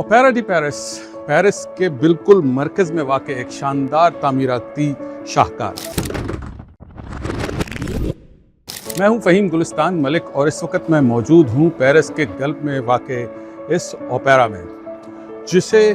Opera de Paris Paris کے بالکل مرکز میں واقع ایک شاندار تعمیراتی شاہکار۔ میں ہوں فہیم گلستان ملک اور اس وقت میں موجود ہوں پیرس کے قلب میں واقع اس اوپیرا میں، جسے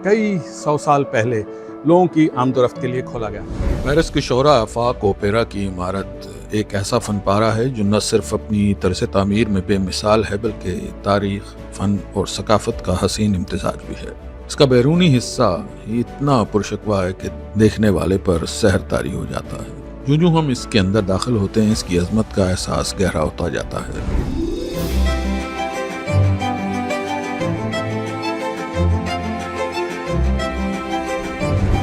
کئی سو سال پہلے لوگوں کی آمد و رفت کے لیے کھولا گیا۔ پیرس کے شعراء آفاق اوپیرا کی عمارت ایک ایسا فن پارہ ہے جو نہ صرف اپنی طرز تعمیر میں بے مثال ہے بلکہ تاریخ، فن اور ثقافت کا حسین امتزاج بھی ہے۔ اس کا بیرونی حصہ اتنا پرشکوہ ہے کہ دیکھنے والے پر سحر طاری ہو جاتا ہے۔ جو ہم اس کے اندر داخل ہوتے ہیں اس کی عظمت کا احساس گہرا ہوتا جاتا ہے۔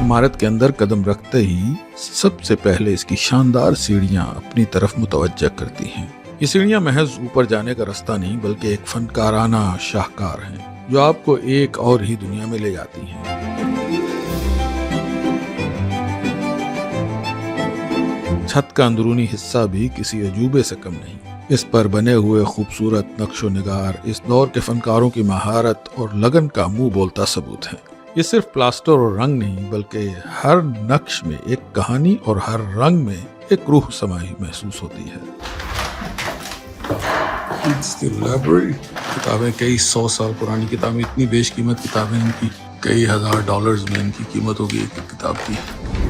عمارت کے اندر قدم رکھتے ہی سب سے پہلے اس کی شاندار سیڑھیاں اپنی طرف متوجہ کرتی ہیں۔ یہ سیڑھیاں محض اوپر جانے کا رستہ نہیں بلکہ ایک فنکارانہ شاہکار ہیں جو آپ کو ایک اور ہی دنیا میں لے جاتی ہیں۔ چھت کا اندرونی حصہ بھی کسی عجوبے سے کم نہیں۔ اس پر بنے ہوئے خوبصورت نقش و نگار اس دور کے فنکاروں کی مہارت اور لگن کا منہ بولتا ثبوت ہے۔ یہ صرف پلاسٹر اور رنگ نہیں بلکہ ہر نقش میں ایک کہانی اور ہر رنگ میں ایک روح سمائی محسوس ہوتی ہے۔ کتابیں کئی سو سال پرانی کتابیں، اتنی بیش قیمت کتابیں، ان کی کئی ہزار ڈالرز میں ان کی قیمت ہوگی ایک کتاب کی۔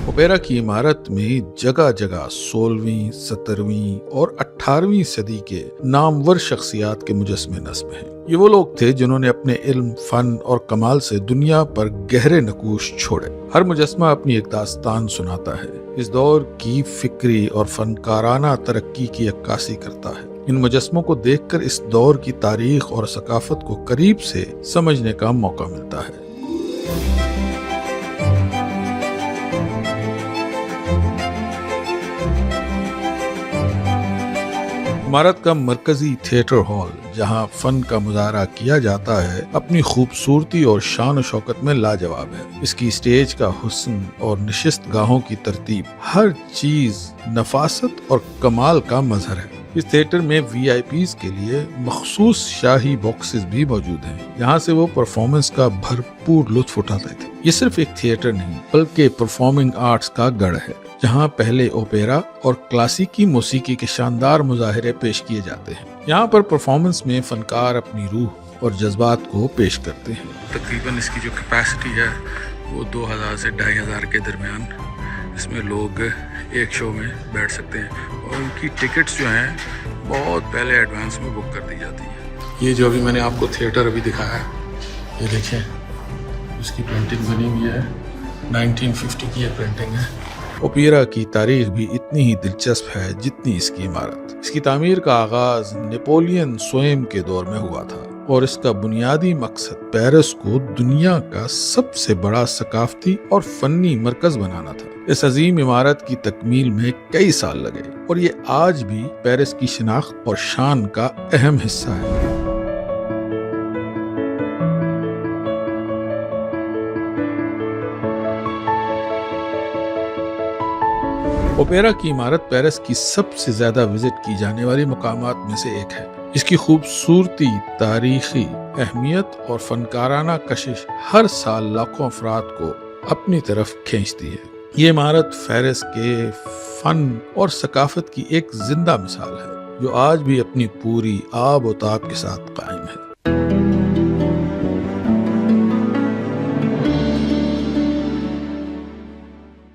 اوپیرا کی عمارت میں جگہ جگہ 16ویں، 17ویں اور 18ویں صدی کے نامور شخصیات کے مجسمے نصب ہیں۔ یہ وہ لوگ تھے جنہوں نے اپنے علم، فن اور کمال سے دنیا پر گہرے نقوش چھوڑے۔ ہر مجسمہ اپنی ایک داستان سناتا ہے، اس دور کی فکری اور فنکارانہ ترقی کی عکاسی کرتا ہے۔ ان مجسموں کو دیکھ کر اس دور کی تاریخ اور ثقافت کو قریب سے سمجھنے کا موقع ملتا ہے۔ عمارت کا مرکزی تھیٹر ہال جہاں فن کا مظاہرہ کیا جاتا ہے اپنی خوبصورتی اور شان و شوکت میں لاجواب ہے۔ اس کی اسٹیج کا حسن اور نشست گاہوں کی ترتیب، ہر چیز نفاست اور کمال کا مظہر ہے۔ اس تھیٹر میں وی آئی پیز کے لیے مخصوص شاہی باکسز بھی موجود ہیں جہاں سے وہ پرفارمنس کا بھرپور لطف اٹھاتے تھے۔ یہ صرف ایک تھیٹر نہیں بلکہ پرفارمنگ آرٹس کا گڑھ ہے جہاں پہلے اوپیرا اور کلاسیکی موسیقی کے شاندار مظاہرے پیش کیے جاتے ہیں۔ یہاں پر پرفارمنس میں فنکار اپنی روح اور جذبات کو پیش کرتے ہیں۔ تقریباً اس کی جو کیپیسٹی ہے وہ 2000 سے 2500 کے درمیان اس میں لوگ ایک شو میں بیٹھ سکتے ہیں، اور ان کی ٹکٹس جو ہیں بہت پہلے ایڈوانس میں بک کر دی جاتی ہیں۔ یہ جو ابھی میں نے آپ کو تھیٹر ابھی دکھایا ہے، یہ دیکھیں اس کی پرنٹنگ بنی ہوئی ہے، 1950 کی یہ پرنٹنگ ہے۔ اوپیرا کی تاریخ بھی اتنی ہی دلچسپ ہے جتنی اس کی عمارت۔ اس کی تعمیر کا آغاز نیپولین سوئم کے دور میں ہوا تھا اور اس کا بنیادی مقصد پیرس کو دنیا کا سب سے بڑا ثقافتی اور فنی مرکز بنانا تھا۔ اس عظیم عمارت کی تکمیل میں کئی سال لگے اور یہ آج بھی پیرس کی شناخت اور شان کا اہم حصہ ہے۔ اوپیرا کی عمارت پیرس کی سب سے زیادہ وزٹ کی جانے والی مقامات میں سے ایک ہے۔ اس کی خوبصورتی، تاریخی اہمیت اور فنکارانہ کشش ہر سال لاکھوں افراد کو اپنی طرف کھینچتی ہے۔ یہ عمارت پیرس کے فن اور ثقافت کی ایک زندہ مثال ہے جو آج بھی اپنی پوری آب و تاب کے ساتھ قائم ہے۔